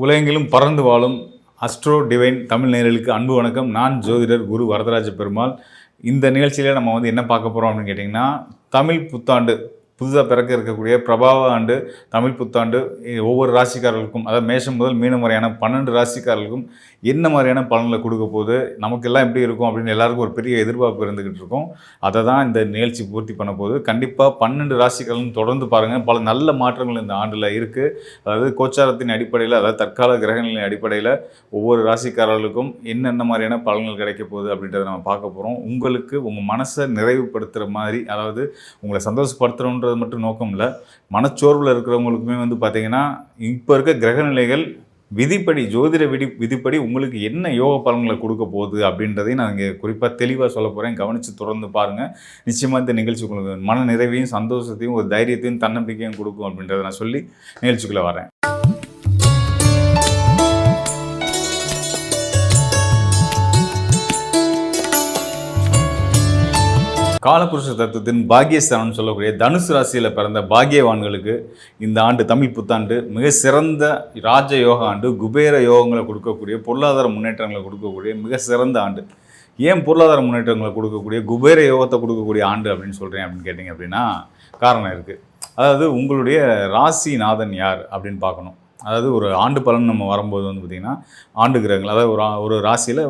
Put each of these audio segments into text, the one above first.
உலகெங்கிலும் பறந்து வாழும் அஸ்ட்ரோ டிவைன் தமிழ் நேயர்களுக்கு அன்பு வணக்கம். நான் ஜோதிடர் குரு வரதராஜ பெருமாள். இந்த நிகழ்ச்சியில் நம்ம என்ன பார்க்க போகிறோம் அப்படின்னு கேட்டிங்கன்னா, தமிழ் புத்தாண்டு புதுதாக பிறக்க இருக்கக்கூடிய பிரபாவ ஆண்டு தமிழ் புத்தாண்டு ஒவ்வொரு ராசிக்காரர்களுக்கும், அதாவது மேஷம் முதல் மீனம் வரையான 12 ராசிக்காரர்களுக்கும் என்ன மாதிரியான பலன்களை கொடுக்க போகுது, நமக்கெல்லாம் எப்படி இருக்கும் அப்படின்னு எல்லாருக்கும் ஒரு பெரிய எதிர்பார்ப்பு இருந்துக்கிட்டு இருக்கும். அதை தான் இந்த நிகழ்ச்சி பூர்த்தி பண்ண போகுது. கண்டிப்பாக 12 ராசிக்காரர்களும் தொடர்ந்து பாருங்கள். பல நல்ல மாற்றங்கள் இந்த ஆண்டில் இருக்குது. அதாவது கோச்சாரத்தின் அடிப்படையில், அதாவது தற்கால கிரகங்களின் அடிப்படையில் ஒவ்வொரு ராசிக்காரர்களுக்கும் என்னென்ன மாதிரியான பலன்கள் கிடைக்க போகுது அப்படின்றத நம்ம பார்க்க போகிறோம். உங்களுக்கு உங்கள் மனசை நிறைவுபடுத்துகிற மாதிரி, அதாவது உங்களை சந்தோஷப்படுத்துகிறோன்ற மட்டும் நோக்கம் இல்லை, மனச்சோர்வில் இருக்கிறவங்களுக்குமே பார்த்தீங்கன்னா இப்போ இருக்க கிரகநிலைகள் விதிப்படி, ஜோதிட விதிப்படி உங்களுக்கு என்ன யோக பலன்களை கொடுக்க போகுது அப்படின்றதையும் நான் இங்கே குறிப்பாக தெளிவாக சொல்ல போகிறேன். கவனித்து தொடர்ந்து பாருங்கள். நிச்சயமாக இந்த நிகழ்ச்சி உங்களுக்கு மன நிறைவையும் சந்தோஷத்தையும் ஒரு தைரியத்தையும் தன்னம்பிக்கையும் கொடுக்கும் அப்படின்றத நான் சொல்லி நிகழ்ச்சிக்குள்ளே வரேன். காலபுருஷ தத்துவத்தின் பாக்கியஸ்தானம் சொல்லக்கூடிய தனுசு ராசியில் பிறந்த பாக்கியவான்களுக்கு இந்த ஆண்டு தமிழ் புத்தாண்டு மிக சிறந்த ராஜ யோக ஆண்டு. குபேர யோகங்களை கொடுக்கக்கூடிய, பொருளாதார முன்னேற்றங்களை கொடுக்கக்கூடிய மிக சிறந்த ஆண்டு. ஏன் பொருளாதார முன்னேற்றங்களை கொடுக்கக்கூடிய, குபேர யோகத்தை கொடுக்கக்கூடிய ஆண்டு அப்படின்னு சொல்கிறேன் அப்படின்னு கேட்டிங்க அப்படின்னா காரணம் இருக்குது. அதாவது உங்களுடைய ராசிநாதன் யார் அப்படின்னு பார்க்கணும். அதாவது ஒரு ஆண்டு பலன் நம்ம வரும்போது பார்த்திங்கன்னா ஆண்டு கிரகங்கள், அதாவது ஒரு ராசியில்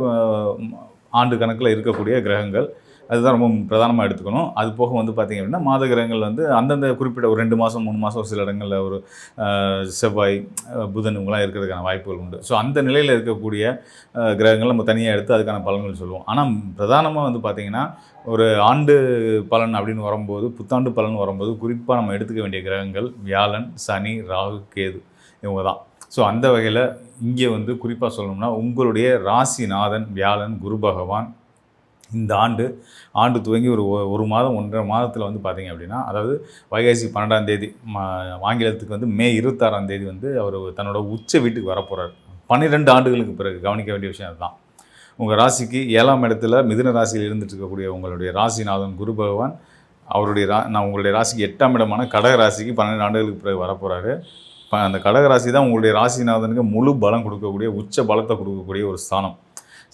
ஆண்டு கணக்கில் இருக்கக்கூடிய கிரகங்கள், அதுதான் ரொம்ப பிரதானமாக எடுத்துக்கணும். அது போக பார்த்திங்க அப்படின்னா மாத கிரகங்கள் அந்தந்த குறிப்பிட்ட ஒரு 2 மாதம் 3 மாதம் ஒரு சில இடங்களில் ஒரு செவ்வாய் புதன் இவங்களாம் இருக்கிறதுக்கான வாய்ப்புகள் உண்டு. ஸோ அந்த நிலையில் இருக்கக்கூடிய கிரகங்கள் நம்ம தனியாக எடுத்து அதுக்கான பலன்கள் சொல்லுவோம். ஆனால் பிரதானமாக பார்த்திங்கன்னா ஒரு ஆண்டு பலன் அப்படின்னு வரும்போது, புத்தாண்டு பலன் வரும்போது குறிப்பாக நம்ம எடுத்துக்க வேண்டிய கிரகங்கள் வியாழன், சனி, ராகு, கேது இவங்க தான். ஸோ அந்த வகையில் இங்கே குறிப்பாக சொல்லணும்னா உங்களுடைய ராசிநாதன் வியாழன் குரு பகவான் இந்த ஆண்டு துவங்கி ஒரு மாதம் 1.5 மாதத்தில் பார்த்திங்க அப்படின்னா, அதாவது வைகாசி 12ஆம் தேதி, ஆங்கிலத்துக்கு மே 26ஆம் தேதி அவர் தன்னோட உச்ச வீட்டுக்கு வரப்போகிறார். 12 ஆண்டுகளுக்கு பிறகு. கவனிக்க வேண்டிய விஷயம் அதுதான். உங்கள் ராசிக்கு 7ஆம் இடத்துல மிதுன ராசியில் இருந்துட்டு இருக்கக்கூடிய உங்களுடைய ராசிநாதன் குரு பகவான் உங்களுடைய ராசிக்கு 8ஆம் இடமான கடக ராசிக்கு 12 ஆண்டுகளுக்கு பிறகு வரப்போகிறாரு. அந்த கடகராசி தான் உங்களுடைய ராசிநாதனுக்கு முழு பலம் கொடுக்கக்கூடிய, உச்ச பலத்தை கொடுக்கக்கூடிய ஒரு ஸ்தானம்.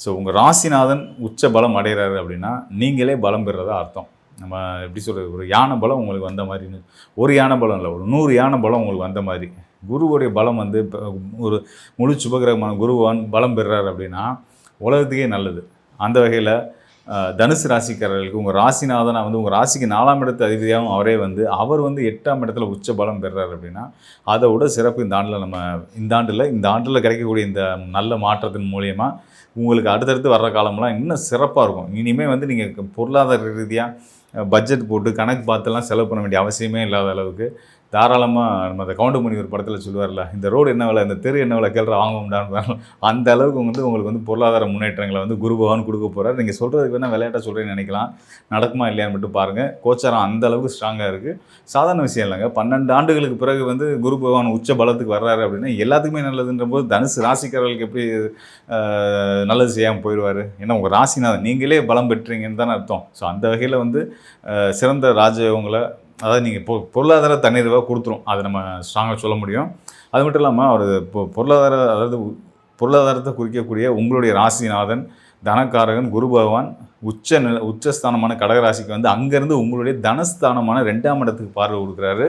ஸோ உங்கள் ராசிநாதன் உச்ச பலம் அடைகிறாரு அப்படின்னா நீங்களே பலம் பெறுறதா அர்த்தம். நம்ம எப்படி சொல்கிறது, ஒரு யானை பலம் உங்களுக்கு வந்த மாதிரி, ஒரு யானை பலம் இல்லை, ஒரு 100 யானை பலம் உங்களுக்கு வந்த மாதிரி. குருவுடைய பலம் ஒரு முழு சுபகிரகமான குருவான் பலம் பெறுறாரு அப்படின்னா உலகத்துக்கே நல்லது. அந்த வகையில் தனுசு ராசிக்காரர்களுக்கு உங்கள் ராசிநாதனை உங்கள் ராசிக்கு 4ஆம் இடத்து அதிபதியாகவும் அவரே அவர் 8ஆம் இடத்துல உச்ச பலம் பெறுறாரு அப்படின்னா அதை விட சிறப்பு இந்த ஆண்டில் கிடைக்கக்கூடிய இந்த நல்ல மாற்றத்தின் மூலியமாக உங்களுக்கு அடுத்தடுத்து வர்ற காலம்லாம் இன்னும் சிறப்பாக இருக்கும். இனிமேல் நீங்கள் பொருளாதார ரீதியாக பட்ஜெட் போட்டு கணக்கு பார்த்துலாம் செலவு பண்ண வேண்டிய அவசியமே இல்லாத அளவுக்கு தாராளமாக நம்ம அந்த கவுண்டமணி ஒரு படத்தில் சொல்லுவார்ல, இந்த ரோடு என்ன விலை, இந்த தெரு என்ன விலை கேள்ற வாங்கும்டான்னு, அந்த அளவுக்கு உங்களுக்கு பொருளாதார முன்னேற்றங்களை குரு பகவான் கொடுக்க போகிறார். நீங்கள் சொல்கிறதுக்கு வேணால் விளையாட்டாக சொல்கிறேன்னு நினைக்கலாம், நடக்குமா இல்லையான்னு மட்டும் பாருங்கள். கோச்சாரம் அந்த அளவுக்கு ஸ்ட்ராங்காக இருக்குது. சாதாரண விஷயம் இல்லைங்க. 12 ஆண்டுகளுக்கு பிறகு குரு பகவான் உச்ச பலத்துக்கு வர்றாரு அப்படின்னா எல்லாத்துக்குமே நல்லதுன்ற போது தனுசு ராசிக்காரர்களுக்கு எப்படி நல்லது செய்யாமல் போயிடுவார்? ஏன்னா உங்கள் ராசிநாதன் நீங்களே பலம் பெற்றீங்கன்னு தானே அர்த்தம். ஸோ அந்த வகையில் சிறந்த ராஜயோகங்களை, அதாவது நீங்கள் பொருளாதார தன்னிறைவாக கொடுத்துரும், அதை நம்ம ஸ்ட்ராங்காக சொல்ல முடியும். அது மட்டும் இல்லாமல் அவர் பொருளாதாரத்தை குறிக்கக்கூடிய உங்களுடைய ராசிநாதன் தனக்காரகன் குரு பகவான் உச்சஸ்தானமான கடகராசிக்கு அங்கேருந்து உங்களுடைய தனஸ்தானமான 2ஆம் இடத்துக்கு பார்வை கொடுக்குறாரு.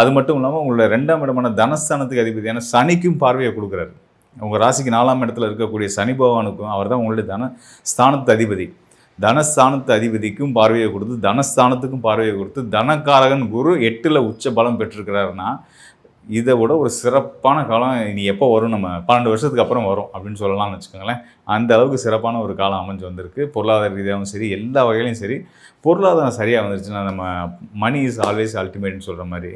அது மட்டும் இல்லாமல் உங்களுடைய 2ஆம் இடமான தனஸ்தானத்துக்கு அதிபதியான சனிக்கும் பார்வையை கொடுக்குறாரு. உங்கள் ராசிக்கு 4ஆம் இடத்துல இருக்கக்கூடிய சனி பகவானுக்கும் அவர் தான் உங்களுடைய தனஸ்தானத்து அதிபதி. தனஸ்தானத்து அதிபதிக்கும் பார்வையை கொடுத்து, தனஸ்தானத்துக்கும் பார்வையை கொடுத்து, தனக்காரகன் குரு 8ல் உச்ச பலம் பெற்றிருக்கிறாருன்னா இதை விட ஒரு சிறப்பான காலம் இனி எப்போ வரும், நம்ம 12 வருஷத்துக்கு அப்புறம் வரும் அப்படின்னு சொல்லலாம்னு வச்சுக்கோங்களேன். அந்த அளவுக்கு சிறப்பான ஒரு காலம் அமைஞ்சு வந்திருக்கு. பொருளாதார ரீதியாகவும் சரி, எல்லா வகையிலையும் சரி, பொருளாதாரம் சரியாக வந்துருச்சுன்னா, நம்ம மணி இஸ் ஆல்வேஸ் அல்டிமேட்னு சொல்கிற மாதிரி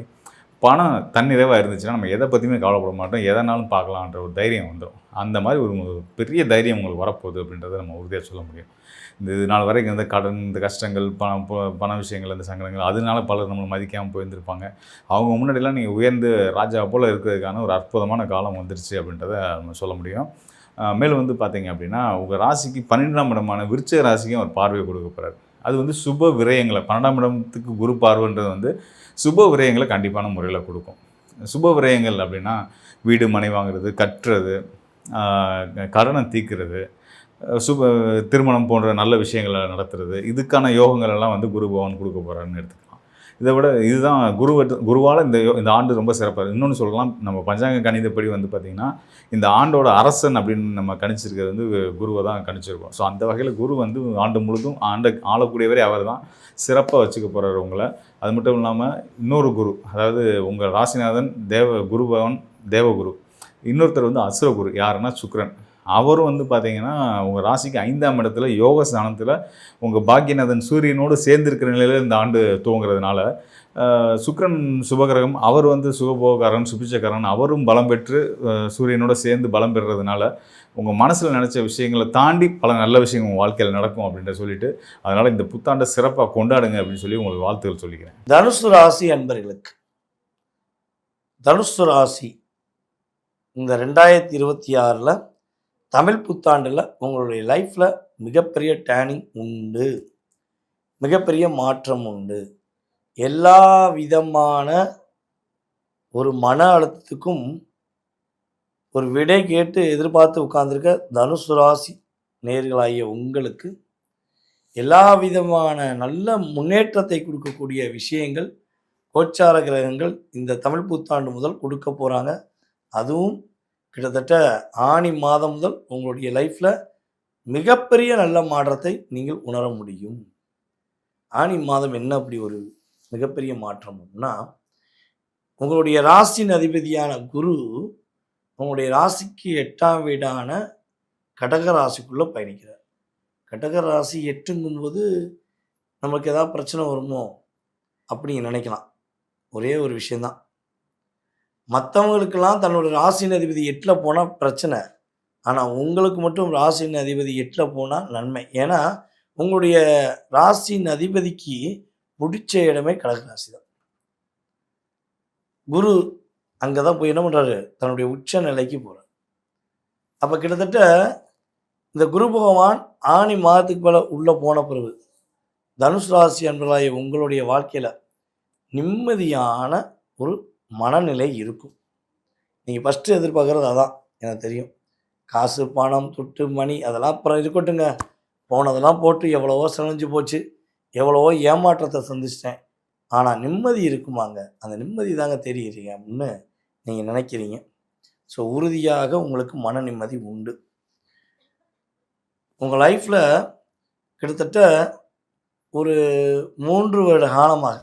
பணம் தன்னிறைவாக இருந்துச்சுன்னா நம்ம எதை பற்றியுமே கவலைப்பட மாட்டோம், எதனாலும் பார்க்கலான்ற ஒரு தைரியம் வந்துடும். அந்த மாதிரி ஒரு பெரிய தைரியம் உங்களுக்கு வரப்போகுது அப்படின்றத நம்ம உறுதியாக சொல்ல முடியும். இந்த நாள் வரைக்கும் கடன், இந்த கஷ்டங்கள், பண விஷயங்கள், இந்த சங்கடங்கள், அதனால பலர் நம்மளை மதிக்காமல் போயிருந்திருப்பாங்க. அவங்க முன்னாடிலாம் நீங்கள் உயர்ந்து ராஜா போல் இருக்கிறதுக்கான ஒரு அற்புதமான காலம் வந்துருச்சு அப்படின்றத நம்ம சொல்ல முடியும். மேலும் பார்த்தீங்க அப்படின்னா உங்கள் ராசிக்கு 12ஆம் இடமான விருச்சிக ராசிக்கும் ஒரு பார்வை கொடுக்க போகிறார். அது சுப விரயங்களை, 12ஆம் இடத்துக்கு குரு பார்வைன்றது சுப விரயங்களை கண்டிப்பான முறையில் கொடுக்கும். சுப விரயங்கள் அப்படின்னா வீடு மனை வாங்குறது, கட்டுறது, கடனை தீர்க்கிறது, திருமணம் போன்ற நல்ல விஷயங்களை நடத்துறது, இதுக்கான யோகங்கள் எல்லாம் வந்து குரு பகவான் கொடுக்க போகிறாருன்னு எடுத்துக்கலாம். இதை விட இதுதான் குருவால் இந்த ஆண்டு ரொம்ப சிறப்பாக. இன்னொன்று சொல்லலாம், நம்ம பஞ்சாங்க கணிதப்படி வந்து பார்த்திங்கன்னா இந்த ஆண்டோட அரசன் அப்படின்னு நம்ம கணிச்சிருக்கிறது வந்து குருவை தான் கணிச்சிருக்கோம். ஸோ அந்த வகையில் குரு வந்து ஆண்டு முழுதும் ஆளக்கூடியவரே அவர் தான். சிறப்பாக வச்சுக்க போகிறார் உங்களை. அது மட்டும் இல்லாமல் இன்னொரு குரு, அதாவது உங்கள் ராசிநாதன் குரு பகவான் தேவகுரு, இன்னொருத்தர் வந்து அசுரகுரு. யாருன்னா சுக்கிரன். அவரும் வந்து பார்த்தீங்கன்னா உங்கள் ராசிக்கு 5ஆம் இடத்துல யோக ஸ்தானத்தில் உங்கள் பாக்கியநாதன் சூரியனோடு சேர்ந்திருக்கிற நிலையில் இந்த ஆண்டு துவங்குறதுனால சுக்கிரன் சுபகிரகம், அவர் வந்து சுகபோகக்காரன், சுபிச்சக்காரன், அவரும் பலம் பெற்று சூரியனோட சேர்ந்து பலம் பெறுறதுனால உங்கள் மனசில் நினச்ச விஷயங்களை தாண்டி பல நல்ல விஷயங்கள் உங்கள் வாழ்க்கையில் நடக்கும் அப்படின்ற சொல்லிட்டு, அதனால் இந்த புத்தாண்டை சிறப்பாக கொண்டாடுங்க அப்படின்னு சொல்லி உங்களுக்கு வாழ்த்துக்கள் சொல்லிக்கிறேன். தனுசு ராசி அன்பர்களுக்கு, தனுசு ராசி இந்த 2026 தமிழ் புத்தாண்டில் உங்களுடைய லைஃப்பில் மிகப்பெரிய டேர்னிங் உண்டு, மிகப்பெரிய மாற்றம் உண்டு. எல்லா விதமான ஒரு மன அழுத்தத்துக்கும் ஒரு விடை கேட்டு எதிர்பார்த்து உட்கார்ந்துருக்க தனுசு ராசி நேயர்களாகிய உங்களுக்கு எல்லா விதமான நல்ல முன்னேற்றத்தை கொடுக்கக்கூடிய விஷயங்கள் கோச்சார கிரகங்கள் இந்த தமிழ் புத்தாண்டு முதல் கொடுக்க போகிறாங்க. அதுவும் கிட்டத்தட்ட ஆனி மாதம் முதல் உங்களுடைய லைஃப்பில் மிகப்பெரிய நல்ல மாற்றத்தை நீங்கள் உணர முடியும். ஆனி மாதம் என்ன அப்படி ஒரு மிகப்பெரிய மாற்றம்னா, உங்களுடைய ராசியின் அதிபதியான குரு உங்களுடைய ராசிக்கு 8ஆம் வீடான கடக ராசிக்குள்ளே பயணிக்கிறார். கடக ராசி 8ங்கும்போது நமக்கு ஏதாவது பிரச்சனை வருமோ அப்படிங்க நினைக்கலாம். ஒரே ஒரு விஷயந்தான், மற்றவங்களுக்கெல்லாம் தன்னோட ராசியின் அதிபதி 8ல் போனால் பிரச்சனை, ஆனால் உங்களுக்கு மட்டும் ராசியின் அதிபதி 8ல் போனால் நன்மை. ஏன்னா உங்களுடைய ராசியின் அதிபதிக்கு பிடிச்ச இடமே கடக ராசி தான். குரு அங்கே தான் போய் என்ன பண்ணுறாரு, தன்னுடைய உச்ச நிலைக்கு போகிறார். அப்போ கிட்டத்தட்ட இந்த குரு பகவான் ஆனி மாதத்துக்கு மேலே உள்ளே போன பிறகு தனுசு ராசி அன்பர்களாகிய உங்களுடைய வாழ்க்கையில் நிம்மதியான ஒரு மனநிலை இருக்கும். நீங்கள் ஃபஸ்ட்டு எதிர்பார்க்குறது அதான், எனக்கு தெரியும். காசு பணம் துட்டு மணி அதெல்லாம் அப்புறம் இருக்கட்டுங்க, போனதெல்லாம் போட்டு எவ்வளவோ செலஞ்சு போச்சு, எவ்வளவோ ஏமாற்றத்தை சந்திச்சிட்டேன், ஆனால் நிம்மதி இருக்குமாங்க, அந்த நிம்மதி தாங்க தெரியுறீங்க அப்படின்னு நீங்கள் நினைக்கிறீங்க. ஸோ உறுதியாக உங்களுக்கு மன நிம்மதி உண்டு. உங்கள் லைஃப்பில் கிட்டத்தட்ட ஒரு 3 வருட காலமாக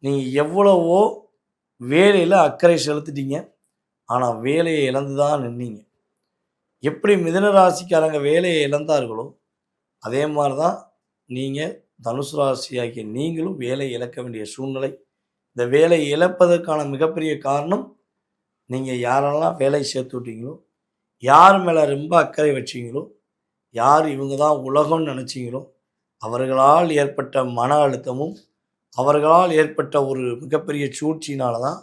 நீங்கள் எவ்வளவோ வேலையில் அக்கறை செலுத்திட்டீங்க, ஆனால் வேலையை இழந்து தான் நின்னீங்க. எப்படி மிதுன ராசிக்காரங்க வேலையை இழந்தார்களோ அதே மாதிரி தான் நீங்கள் தனுசு ராசியாகிய நீங்களும் வேலையை இழக்க வேண்டிய சூழ்நிலை. இந்த வேலையை இழப்பதற்கான மிகப்பெரிய காரணம், நீங்கள் யாரெல்லாம் வேலை சேர்த்து விட்டீங்களோ, யார் மேலே ரொம்ப அக்கறை வச்சிங்களோ, யார் இவங்க தான் உலகம்னு நினச்சிங்களோ, அவர்களால் ஏற்பட்ட மன அழுத்தமும் அவர்களால் ஏற்பட்ட ஒரு மிகப்பெரிய சூழ்ச்சியினால தான்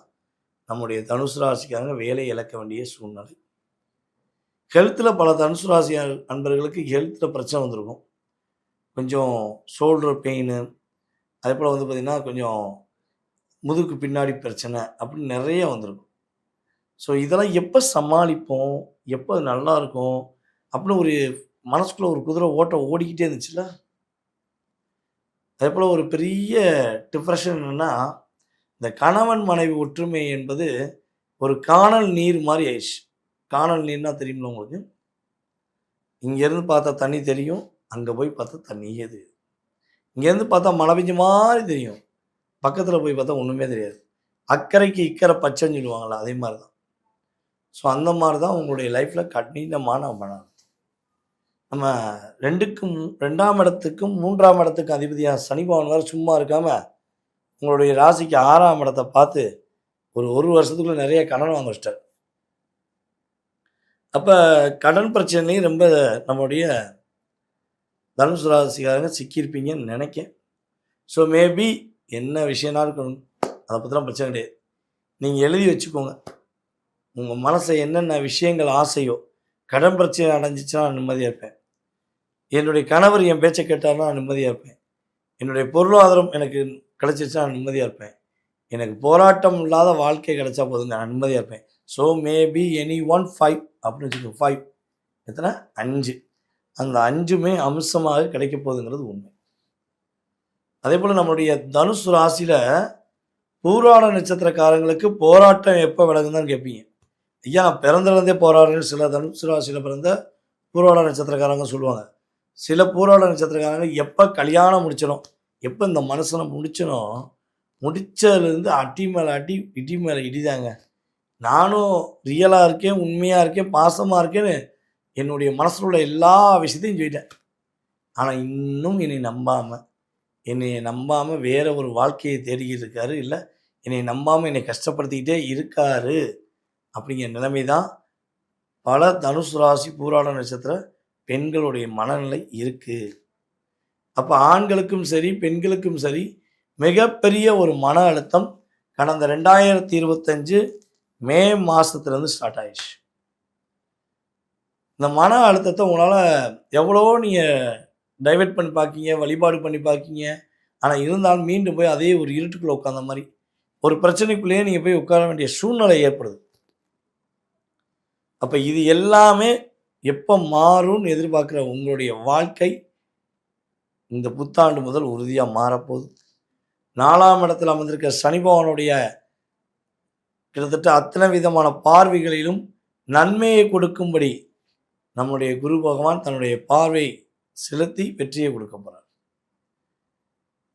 நம்முடைய தனுசு ராசிக்காரங்க வேலையை இழக்க வேண்டிய சூழ்நிலை. ஹெல்த்தில் பல தனுசு ராசி அன்பர்களுக்கு ஹெல்த்தில் பிரச்சனை வந்திருக்கும். கொஞ்சம் ஷோல்டர் பெயின், அதே போல் வந்து பார்த்திங்கன்னா கொஞ்சம் முதுகு பின்னாடி பிரச்சனை அப்படின்னு நிறைய வந்திருக்கும். ஸோ இதெல்லாம் எப்போ சமாளிப்போம், எப்போ நல்லா இருக்கும் அப்படின்னு ஒரு மனசுக்குள்ளே ஒரு குதிரை ஓட்டம் ஓடிக்கிட்டே இருந்துச்சுல்ல. அதே போல் ஒரு பெரிய டிப்ரெஷன் என்னென்னா, இந்த கணவன் மனைவி ஒற்றுமை என்பது ஒரு காணல் நீர் மாதிரி ஆயிடுச்சு. காணல் நீர்னா தெரியுமில்ல உங்களுக்கு, இங்கேருந்து பார்த்தா தண்ணி தெரியும், அங்கே போய் பார்த்தா தண்ணியே தெரியும். இங்கேருந்து பார்த்தா மழை பெஞ்ச மாதிரி தெரியும், பக்கத்தில் போய் பார்த்தா ஒன்றுமே தெரியாது. அக்கறைக்கு இக்கரை பச்சைன்னு சொல்லுவாங்களா, அதே மாதிரி தான். ஸோ அந்த மாதிரி தான் உங்களுடைய லைஃப்பில் கடினமான மனம். நம்ம 2ஆம் இடத்துக்கும் 3ஆம் இடத்துக்கும் அதிபதியாக சனி பகவான் வேறு சும்மா இருக்காமல் உங்களுடைய ராசிக்கு 6ஆம் இடத்தை பார்த்து ஒரு வருஷத்துக்குள்ளே நிறைய கடன் வாங்க வச்சிட்டார். அப்போ கடன் பிரச்சனையும் ரொம்ப நம்மளுடைய தனுசு ராசிக்காரங்க சிக்கியிருப்பீங்கன்னு நினைக்கேன். ஸோ மேபி என்ன விஷயம்னா இருக்கணும், அதை பற்றிலாம் பிரச்சனை கிடையாது. நீங்கள் எழுதி வச்சுக்கோங்க, உங்கள் மனசை என்னென்ன விஷயங்கள் ஆசையோ. கடன் பிரச்சனை அடைஞ்சிச்சுன்னா நான் நிம்மதியாக இருப்பேன், என்னுடைய கணவர் என் பேச்சை கேட்டார்னா நான் நிம்மதியாக இருப்பேன், என்னுடைய பொருளாதாரம் எனக்கு கிடச்சிருச்சுன்னா நான் நிம்மதியாக இருப்பேன், எனக்கு போராட்டம் இல்லாத வாழ்க்கை கிடைச்சா போதுங்க, நான் நிம்மதியாக இருப்பேன். ஸோ மேபி எனி ஒன் 5 அப்படின்னு வச்சுக்கோங்க. 5 எத்தனை 5, அந்த 5மே அம்சமாக கிடைக்க போகுதுங்கிறது உண்மை. அதே போல் நம்மளுடைய தனுசு ராசியில் பூராட நட்சத்திரக்காரங்களுக்கு போராட்டம் எப்போ விலகுன்னு கேட்பீங்க. ஐயா நான் பிறந்ததுலேருந்தே போராடுறேன்னு சில தனுசு ராசியில் பிறந்த பூராட நட்சத்திரக்காரங்க சொல்லுவாங்க. சில பூராட நட்சத்திரக்காரங்க எப்போ கல்யாணம் முடிச்சிடும், எப்போ இந்த மனுஷனை முடிச்சனோ முடிச்சதுலேருந்து அடி மேலே அடி இடி மேலே இடிதாங்க. நானும் ரியலாக இருக்கேன், உண்மையாக இருக்கேன், பாசமாக இருக்கேன்னு என்னுடைய மனசில் உள்ள எல்லா விஷயத்தையும் சொல்லிட்டேன். ஆனால் இன்னும் என்னை நம்பாமல் வேற ஒரு வாழ்க்கையை தேடிக்கிட்டு இருக்காரு, இல்லை என்னை நம்பாமல் என்னை கஷ்டப்படுத்திக்கிட்டே இருக்காரு அப்படிங்கிற நிலைமை தான் பல தனுசு ராசி பூராட நட்சத்திர பெண்களுடைய மனநிலை இருக்குது. அப்போ ஆண்களுக்கும் சரி பெண்களுக்கும் சரி மிகப்பெரிய ஒரு மன அழுத்தம் கடந்த 2025 மே மாதத்துலேருந்து ஸ்டார்ட் ஆயிடுச்சு. இந்த மன அழுத்தத்தை உங்களால் எவ்வளவோ நீங்கள் டைவெர்ட் பண்ணி பார்க்கீங்க, வழிபாடு பண்ணி பார்க்கீங்க. ஆனால் இருந்தாலும் மீண்டும் போய் அதே ஒரு இருட்டுக்குள்ளே உட்காந்த மாதிரி ஒரு பிரச்சனைக்குள்ளேயே நீங்கள் போய் உட்கார வேண்டிய சூழ்நிலை ஏற்படுது. அப்போ இது எல்லாமே எப்போ மாறும்னு எதிர்பார்க்குற உங்களுடைய வாழ்க்கை இந்த புத்தாண்டு முதல் உறுதியாக மாறப்போகுது. 4ஆம் இடத்தில் அமர்ந்திருக்க சனி பகவானுடைய கிட்டத்தட்ட அத்தனை விதமான பார்வைகளிலும் நன்மையை கொடுக்கும்படி நம்முடைய குரு பகவான் தன்னுடைய பார்வை செலுத்தி வெற்றியை கொடுக்க போகிறார்.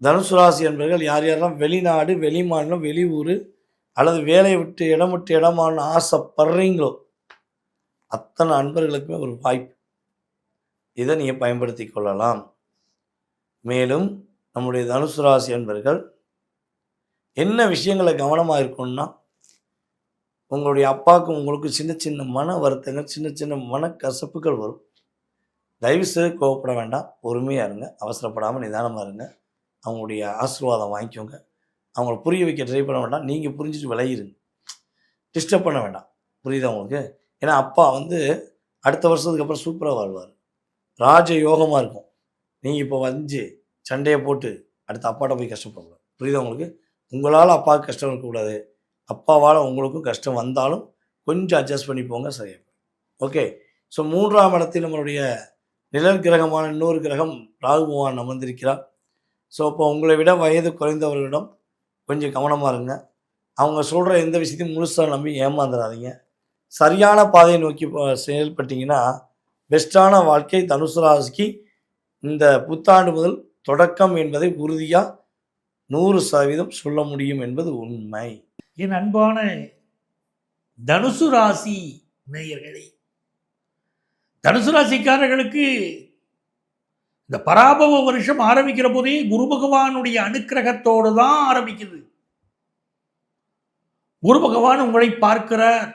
தனுசு ராசி என்பவர்கள் யார் யாரெல்லாம் வெளிநாடு, வெளி மாநிலம், வெளியூர் அல்லது வேலையை விட்டு இடமான்னு ஆசைப்படுறீங்களோ அத்தனை அன்பர்களுக்குமே ஒரு வாய்ப்பு. இதை நீங்கள் பயன்படுத்தி கொள்ளலாம். மேலும் நம்முடைய தனுசு ராசி என்பவர்கள் என்ன விஷயங்களை கவனமாக இருக்கணும்னா, உங்களுடைய அப்பாவுக்கும் உங்களுக்கும் சின்ன சின்ன மன வருத்தங்கள், சின்ன சின்ன மனக்கசப்புகள் வரும். தயவுசெய்து கோவப்பட வேண்டாம், பொறுமையாக இருங்க, அவசரப்படாமல் நிதானமாக இருங்க. அவங்களுடைய ஆசீர்வாதம் வாங்கிக்கோங்க. அவங்கள புரிய வைக்க ட்ரை பண்ண வேண்டாம், நீங்கள் புரிஞ்சுட்டு விலகிருங்க, டிஸ்டர்ப் பண்ண வேண்டாம். புரியுதா உங்களுக்கு? ஏன்னா அப்பா அடுத்த வருஷத்துக்கு அப்புறம் சூப்பராக வாழ்வார், ராஜ யோகமாக இருக்கும். நீங்கள் இப்போ சண்டையை போட்டு அடுத்த அப்பாட்ட போய் கஷ்டப்படக்கூடாது. புரியுதா உங்களுக்கு? உங்களால் அப்பாவுக்கு கஷ்டம் இருக்கக்கூடாது, அப்பாவால் உங்களுக்கும் கஷ்டம் வந்தாலும் கொஞ்சம் அட்ஜஸ்ட் பண்ணி போங்க, சரியாக. ஓகே. ஸோ 3ஆம் இடத்தில் நம்மளுடைய நிழல் கிரகமான இன்னொரு கிரகம் ராகு பகவான் அமர்ந்திருக்கிறார். ஸோ இப்போ உங்களை விட வயது குறைந்தவர்களிடம் கொஞ்சம் கவனமாக இருங்க. அவங்க சொல்கிற எந்த விஷயத்தையும் முழுசாக நம்பி ஏமாந்துடாதீங்க. சரியான பாதையை நோக்கி செயல்பட்டீங்கன்னா பெஸ்ட்டான வாழ்க்கை தனுசு ராசிக்கு இந்த புத்தாண்டு முதல் தொடக்கம் என்பதை உறுதியாக 100% சொல்ல முடியும் என்பது உண்மை. என் அன்பான தனுசு ராசி நேயர்களே, தனுசு ராசிக்காரர்களுக்கு இந்த பராபவ வருஷம் ஆரம்பிக்கிற போதே குரு பகவானுடைய அனுக்கிரகத்தோடு தான் ஆரம்பிக்குது. குரு பகவான் உங்களை பார்க்கிறார்.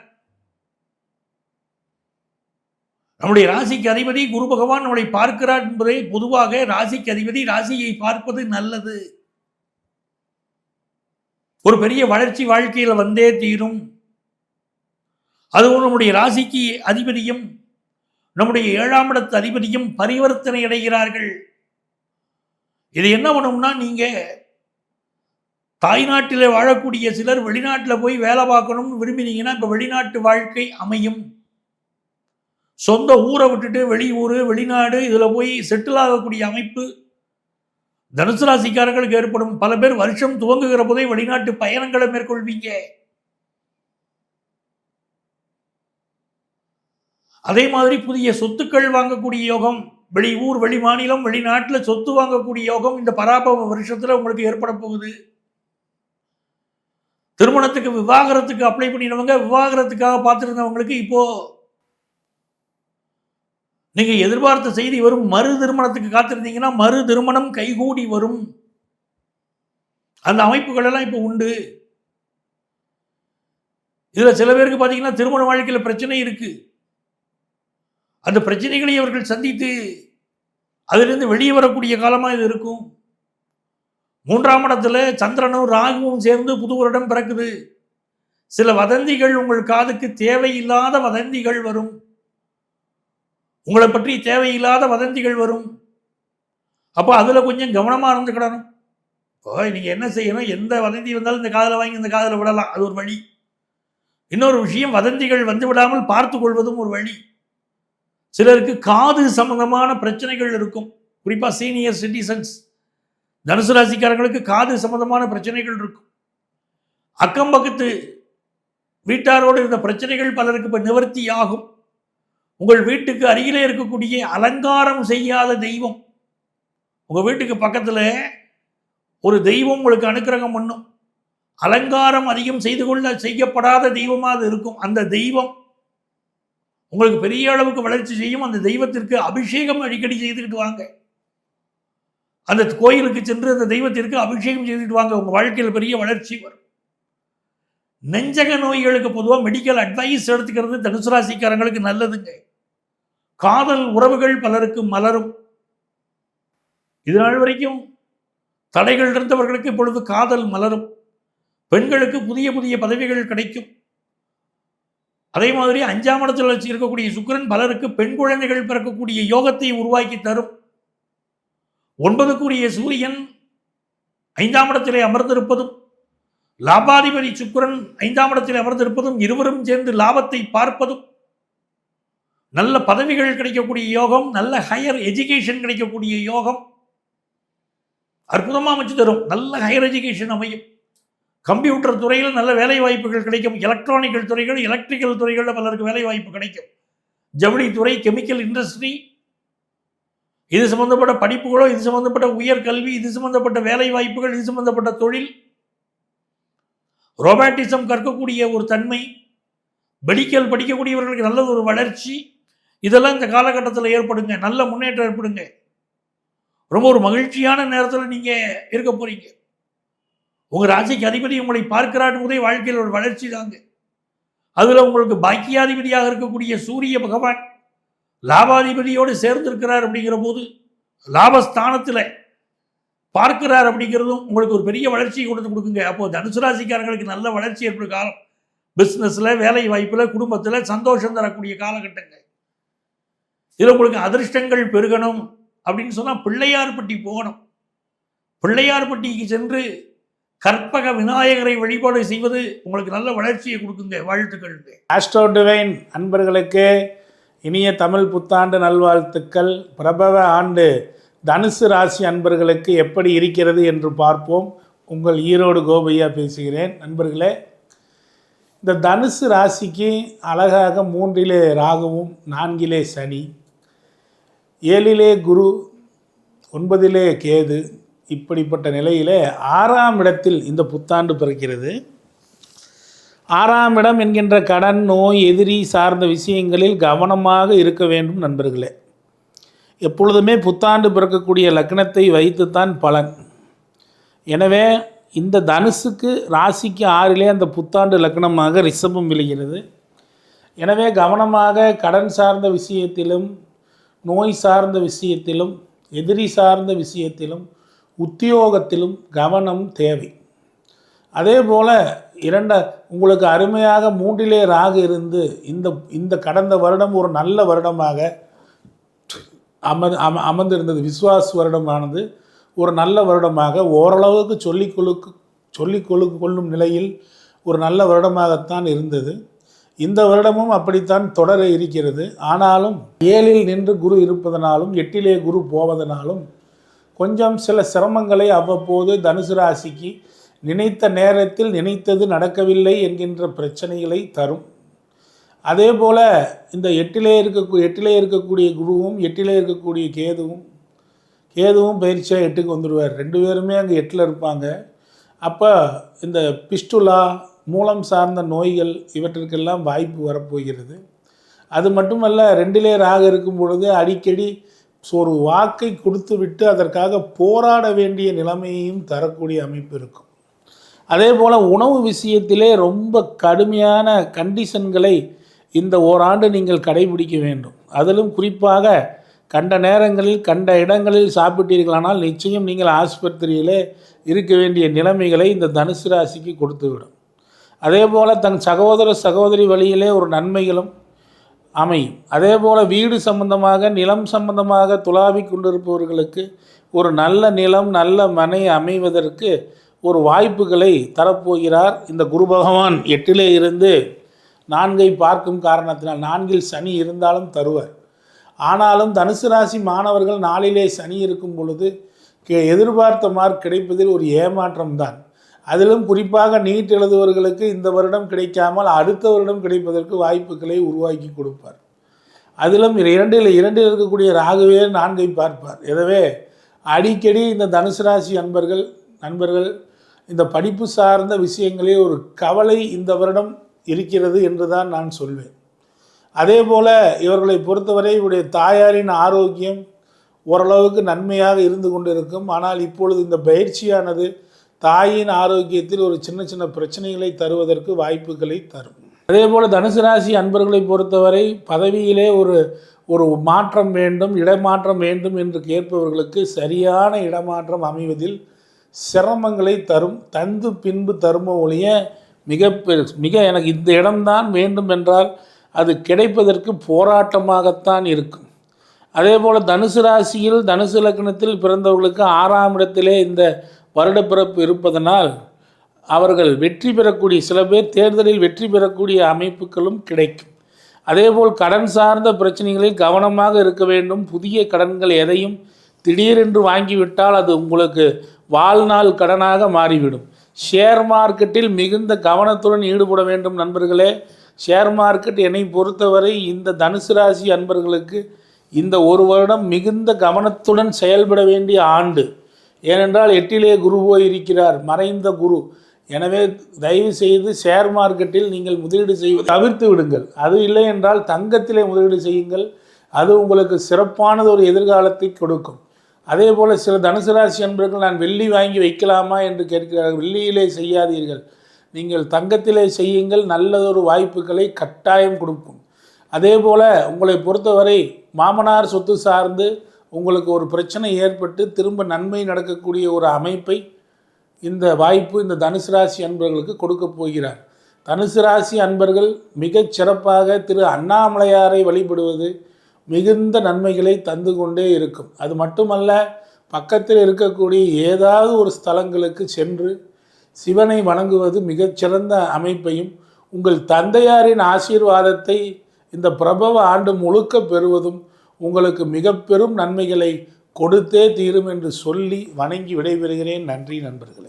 நம்முடைய ராசிக்கு அதிபதி குரு பகவான் நம்மளை பார்க்கிறார் என்பதை பொதுவாக ராசிக்கு அதிபதி ராசியை பார்ப்பது நல்லது. ஒரு பெரிய வளர்ச்சி வாழ்க்கையில் வந்தே தீரும். அதுவும் நம்முடைய ராசிக்கு அதிபதியும் நம்முடைய 7ஆம் இடத்து அதிபதியும் பரிவர்த்தனை அடைகிறார்கள். இது என்ன பண்ணும்னா, நீங்க தாய்நாட்டில் வாழக்கூடிய சிலர் வெளிநாட்டில் போய் வேலை பார்க்கணும்னு விரும்பினீங்கன்னா இப்போ வெளிநாட்டு வாழ்க்கை அமையும். சொந்த ஊரை விட்டுட்டு வெளியூர் வெளிநாடு இதில் போய் செட்டில் ஆகக்கூடிய அமைப்பு தனுசு ராசிக்காரர்களுக்கு ஏற்படும். பல பேர் வருஷம் துவங்குகிற போதே வெளிநாட்டு பயணங்களை மேற்கொள்வீங்க. அதே மாதிரி புதிய சொத்துக்கள் வாங்கக்கூடிய யோகம், வெளியூர் வெளி மாநிலம் வெளிநாட்டில் சொத்து வாங்கக்கூடிய யோகம் இந்த பராபவ வருஷத்துல உங்களுக்கு ஏற்பட போகுது. திருமணத்துக்கு விவாகரத்துக்கு அப்ளை பண்ணிடுவாங்க. விவாகரத்துக்காக பார்த்துருந்தவங்களுக்கு இப்போ நீங்க எதிர்பார்த்த செய்தி வரும். மறு திருமணத்துக்கு காத்திருந்தீங்கன்னா மறு திருமணம் கைகூடி வரும். அந்த அமைப்புகள் எல்லாம் இப்போ உண்டு. இதுல சில பேருக்கு பார்த்தீங்கன்னா திருமண வாழ்க்கையில் பிரச்சனை இருக்கு. அந்த பிரச்சனைகளை அவர்கள் சந்தித்து அதிலிருந்து வெளியே வரக்கூடிய காலமா இது இருக்கும். 3ஆம் இடத்துல சந்திரனும் ராகுவும் சேர்ந்து புது வருடம் பிறக்குது. சில வதந்திகள் உங்கள் காதுக்கு தேவையில்லாத வதந்திகள் வரும். உங்களை பற்றி தேவையில்லாத வதந்திகள் வரும். அப்போ அதில் கொஞ்சம் கவனமாக இருந்துக்கிடணும். இப்போ நீங்கள் என்ன செய்யணும், எந்த வதந்தி வந்தாலும் இந்த காதில் வாங்கி இந்த காதில் விடலாம், அது ஒரு வழி. இன்னொரு விஷயம், வதந்திகள் வந்து விடாமல் பார்த்து கொள்வதும் ஒரு வழி. சிலருக்கு காது சம்பந்தமான பிரச்சனைகள் இருக்கும், குறிப்பாக சீனியர் சிட்டிசன்ஸ், தனுசு ராசிக்காரங்களுக்கு காது சம்பந்தமான பிரச்சனைகள் இருக்கும். அக்கம் பக்கத்து வீட்டாரோடு இருந்த பிரச்சனைகள் பலருக்கு இப்போ நிவர்த்தி ஆகும். உங்கள் வீட்டுக்கு அருகிலே இருக்கக்கூடிய அலங்காரம் செய்யாத தெய்வம், உங்கள் வீட்டுக்கு பக்கத்தில் ஒரு தெய்வம் உங்களுக்கு அனுக்கிரகம் பண்ணும். அலங்காரம் அதிகம் செய்யப்படாத தெய்வமாக அது இருக்கும். அந்த தெய்வம் உங்களுக்கு பெரிய அளவுக்கு வளர்ச்சி செய்யும். அந்த தெய்வத்திற்கு அபிஷேகம் அடிக்கடி செய்துக்கிட்டு வாங்க. அந்த கோயிலுக்கு சென்று அந்த தெய்வத்திற்கு அபிஷேகம் செய்துட்டு வாங்க. உங்கள் வாழ்க்கையில் பெரிய வளர்ச்சி வரும். நெஞ்சக நோய்களுக்கு பொதுவாக மெடிக்கல் அட்வைஸ் எடுத்துக்கிறது தனுசு ராசிக்காரங்களுக்கு நல்லதுங்க. காதல் உறவுகள் பலருக்கு மலரும். இது நாள் வரைக்கும் தடைகள் இருந்தவர்களுக்கு இப்பொழுது காதல் மலரும். பெண்களுக்கு புதிய புதிய பதவிகள் கிடைக்கும். அதே மாதிரி 5ஆம் இடத்தில் வச்சு இருக்கக்கூடிய சுக்கிரன் பலருக்கு பெண் குழந்தைகள் பிறக்கக்கூடிய யோகத்தை உருவாக்கி தரும். 9க்குரிய சூரியன் 5ஆம் இடத்திலே அமர்ந்திருப்பதும், லாபாதிபதி சுக்கிரன் 5ஆம் இடத்தில் அமர்ந்திருப்பதும், இருவரும் சேர்ந்து லாபத்தை பார்ப்பதும், நல்ல பதவிகள் கிடைக்கக்கூடிய யோகம், நல்ல ஹையர் எஜுகேஷன் கிடைக்கக்கூடிய யோகம் அற்புதமாக அமைச்சு தரும். நல்ல ஹையர் எஜுகேஷன் அமையும். கம்ப்யூட்டர் துறையில் நல்ல வேலை வாய்ப்புகள் கிடைக்கும். எலக்ட்ரானிக்கல் துறைகள், எலக்ட்ரிக்கல் துறைகளில் பலருக்கு வேலை வாய்ப்பு கிடைக்கும். ஜவுளித்துறை, கெமிக்கல் இண்டஸ்ட்ரி, இது சம்பந்தப்பட்ட படிப்புகளோ, இது சம்பந்தப்பட்ட உயர்கல்வி, இது சம்பந்தப்பட்ட வேலை வாய்ப்புகள், இது சம்பந்தப்பட்ட தொழில், ரோபாட்டிசம் கற்கக்கூடிய ஒரு தன்மை, மெடிக்கல் படிக்கக்கூடியவர்களுக்கு நல்ல ஒரு வளர்ச்சி, இதெல்லாம் இந்த காலகட்டத்தில் ஏற்படுங்க. நல்ல முன்னேற்றம் ஏற்படுங்க. ரொம்ப ஒரு மகிழ்ச்சியான நேரத்தில் நீங்கள் இருக்க போறீங்க. உங்கள் ராசிக்கு அதிபதி உங்களை பார்க்கிறார் போதே வாழ்க்கையில் ஒரு வளர்ச்சி தாங்க. அதில் உங்களுக்கு பாக்கியாதிபதியாக இருக்கக்கூடிய சூரிய பகவான் லாபாதிபதியோடு சேர்ந்திருக்கிறார். அப்படிங்கிற போது லாபஸ்தானத்தில் பார்க்கிறார் அப்படிங்கிறதும் உங்களுக்கு ஒரு பெரிய வளர்ச்சியை கொடுக்குங்க. அப்போது தனுசு ராசிக்காரர்களுக்கு நல்ல வளர்ச்சி ஏற்படும் காலம். பிஸ்னஸில், வேலை வாய்ப்பில், குடும்பத்தில் சந்தோஷம் தரக்கூடிய காலகட்டங்கள். இதில் உங்களுக்கு அதிர்ஷ்டங்கள் பெருகணும் அப்படின்னு சொன்னால் பிள்ளையார்பட்டி போகணும். பிள்ளையார்பட்டிக்கு சென்று கற்பக விநாயகரை வழிபாடு செய்வது உங்களுக்கு நல்ல வளர்ச்சியை கொடுக்குங்க. வாழ்த்துக்கள். ஆஸ்ட்ரோ டிவைன் அன்பர்களுக்கு இனிய தமிழ் புத்தாண்டு நல்வாழ்த்துக்கள். பிரபவ ஆண்டு தனுசு ராசி அன்பர்களுக்கு எப்படி இருக்கிறது என்று பார்ப்போம். உங்கள் ஈரோடு கோபையா பேசுகிறேன். நண்பர்களே, இந்த தனுசு ராசிக்கு அழகாக 3லே ராகுவும் 4லே சனி, 7லே குரு, 9லே கேது, இப்படிப்பட்ட நிலையிலே 6ஆம் இடத்தில் இந்த புத்தாண்டு பிறக்கிறது. 6ஆம் இடம் என்கின்ற கடன், நோய், எதிரி சார்ந்த விஷயங்களில் கவனமாக இருக்க வேண்டும் நண்பர்களே. எப்பொழுதுமே புத்தாண்டு பிறக்கக்கூடிய லக்னத்தை வைத்துத்தான் பலன். எனவே இந்த தனுசுக்கு ராசிக்கு 6லே அந்த புத்தாண்டு லக்னமாக ரிஷபம் விளைகிறது. எனவே கவனமாக கடன் சார்ந்த விஷயத்திலும், நோய் சார்ந்த விஷயத்திலும், எதிரி சார்ந்த விஷயத்திலும், உத்தியோகத்திலும் கவனம் தேவை. அதே போல் உங்களுக்கு அருமையாக 3லே ராகு இருந்து இந்த கடந்த வருடம் ஒரு நல்ல வருடமாக அமர்ந்திருந்தது. விஸ்வாஸ் வருடமானது ஒரு நல்ல வருடமாக ஓரளவுக்கு சொல்லிக்கொள்ளும் நிலையில் ஒரு நல்ல வருடமாகத்தான் இருந்தது. இந்த வருடமும் அப்படித்தான் தொடர இருக்கிறது. ஆனாலும் 7ல் நின்று குரு இருப்பதனாலும் 8லே குரு போவதனாலும் கொஞ்சம் சில சிரமங்களை அவ்வப்போது தனுசு ராசிக்கு நினைத்த நேரத்தில் நினைத்தது நடக்கவில்லை என்கின்ற பிரச்சனைகளை தரும். அதே போல் இந்த 8லே இருக்கக்கூடிய குருவும் 8லே இருக்கக்கூடிய கேதுவும் பயிற்சியாக 8க்கு வந்துடுவார். 2 பேருமே அங்கே 8ல் இருப்பாங்க. அப்போ இந்த பிஸ்டுலா, மூலம் சார்ந்த நோய்கள் இவற்றிற்கெல்லாம் வாய்ப்பு வரப்போகிறது. அது மட்டுமல்ல, 2லே ராகு இருக்கும் பொழுது அடிக்கடி ஒரு வாக்கை கொடுத்து விட்டு அதற்காக போராட வேண்டிய நிலைமையையும் தரக்கூடிய அமைப்பு இருக்கும். அதே போல் உணவு விஷயத்திலே ரொம்ப கடுமையான கண்டிஷன்களை இந்த ஓராண்டு நீங்கள் கடைபிடிக்க வேண்டும். அதிலும் குறிப்பாக கண்ட நேரங்களில் கண்ட இடங்களில் சாப்பிட்டீர்களானால் நிச்சயம் நீங்கள் ஆஸ்பத்திரியிலே இருக்க வேண்டிய நிலைமைகளை இந்த தனுசு ராசிக்கு கொடுத்துவிடும். அதே போல் தன் சகோதரி வழியிலே ஒரு நன்மைகளும் அமையும். அதே போல் வீடு சம்பந்தமாக நிலம் சம்பந்தமாக துளாவி கொண்டிருப்பவர்களுக்கு ஒரு நல்ல நிலம் நல்ல மனை அமைவதற்கு ஒரு வாய்ப்புகளை தரப்போகிறார். இந்த குரு பகவான் 8லே இருந்து 4ஐ பார்க்கும் காரணத்தினால் 4இல் சனி இருந்தாலும் தருவார். ஆனாலும் தனுசு ராசி மாணவர்கள் 4லே சனி இருக்கும் பொழுது எதிர்பார்த்த மார்க் கிடைப்பதில் ஒரு ஏமாற்றம்தான். அதிலும் குறிப்பாக நீட் எழுதுவர்களுக்கு இந்த வருடம் கிடைக்காமல் அடுத்த வருடம் கிடைப்பதற்கு வாய்ப்புகளை உருவாக்கி கொடுப்பார். அதிலும் இரண்டில் இருக்கக்கூடிய ராகுவே 4ஐ பார்ப்பார். எனவே அடிக்கடி இந்த தனுசு ராசி நண்பர்கள் இந்த படிப்பு சார்ந்த விஷயங்களில் ஒரு கவலை இந்த வருடம் இருக்கிறது என்று தான் நான் சொல்வேன். அதே போல் இவர்களை பொறுத்தவரை இவருடைய தாயாரின் ஆரோக்கியம் ஓரளவுக்கு நன்மையாக இருந்து கொண்டிருக்கும். ஆனால் இப்பொழுது இந்த பயிற்சியானது தாயின் ஆரோக்கியத்தில் ஒரு சின்ன சின்ன பிரச்சனைகளை தருவதற்கு வாய்ப்புகளை தரும். அதே போல் தனுசு ராசி அன்பர்களை பொறுத்தவரை பதவியிலே ஒரு மாற்றம் வேண்டும், இடமாற்றம் வேண்டும் என்று கேட்பவர்களுக்கு சரியான இடமாற்றம் அமைவதில் சிரமங்களை தரும். தந்து பின்பு தரும ஒழிய மிக எனக்கு இந்த இடம்தான் வேண்டும் என்றால் அது கிடைப்பதற்கு போராட்டமாகத்தான் இருக்கும். அதே போல் தனுசு ராசியில் தனுசு லக்னத்தில் பிறந்தவர்களுக்கு 6ஆம் இடத்திலே இந்த வருடப்பிறப்பு இருப்பதனால் அவர்கள் வெற்றி பெறக்கூடிய சில பேர் தேர்தலில் வெற்றி பெறக்கூடிய அமைப்புகளும் கிடைக்கும். அதேபோல் கடன் சார்ந்த பிரச்சனைகளில் கவனமாக இருக்க வேண்டும். புதிய கடன்கள் எதையும் திடீரென்று வாங்கிவிட்டால் அது உங்களுக்கு வாழ்நாள் கடனாக மாறிவிடும். ஷேர் மார்க்கெட்டில் மிகுந்த கவனத்துடன் ஈடுபட வேண்டும் நண்பர்களே. ஷேர் மார்க்கெட் என்னை பொறுத்தவரை இந்த தனுசு ராசி அன்பர்களுக்கு இந்த ஒரு வருடம் மிகுந்த கவனத்துடன் செயல்பட வேண்டிய ஆண்டு. ஏனென்றால் 8லே குரு போய் இருக்கிறார், மறைந்த குரு. எனவே தயவு செய்து ஷேர் மார்க்கெட்டில் நீங்கள் முதலீடு செய்வதை தவிர்த்து விடுங்கள். அது இல்லை என்றால் தங்கத்திலே முதலீடு செய்யுங்கள். அது உங்களுக்கு சிறப்பானது ஒரு எதிர்காலத்தை கொடுக்கும். அதே போல் சில தனுசு ராசி அன்பர்கள் நான் வெள்ளி வாங்கி வைக்கலாமா என்று கேட்கிறார்கள். வெள்ளியிலே செய்யாதீர்கள், நீங்கள் தங்கத்திலே செய்யுங்கள். நல்லதொரு வாய்ப்புகளை கட்டாயம் கொடுக்கும். அதே போல் உங்களை பொறுத்தவரை மாமனார் சொத்து சார்ந்து உங்களுக்கு ஒரு பிரச்சனை ஏற்பட்டு திரும்ப நன்மை நடக்கக்கூடிய ஒரு அமைப்பை இந்த வாய்ப்பு இந்த தனுசு ராசி அன்பர்களுக்கு கொடுக்க போகிறார். தனுசு ராசி அன்பர்கள் மிகச் சிறப்பாக திரு அண்ணாமலையாரை வழிபடுவது மிகுந்த நன்மைகளை தந்து கொண்டே இருக்கும். அது மட்டுமல்ல, பக்கத்தில் இருக்கக்கூடிய ஏதாவது ஒரு ஸ்தலங்களுக்கு சென்று சிவனை வணங்குவது மிகச்சிறந்த அமைப்பையும் உங்கள் தந்தையாரின் ஆசீர்வாதத்தை இந்த பிரபவ ஆண்டு முழுக்க பெறுவதும் உங்களுக்கு மிக பெரும் நன்மைகளை கொடுத்தே தீரும் என்று சொல்லி வணங்கி விடைபெறுகிறேன். நன்றி நண்பர்களே.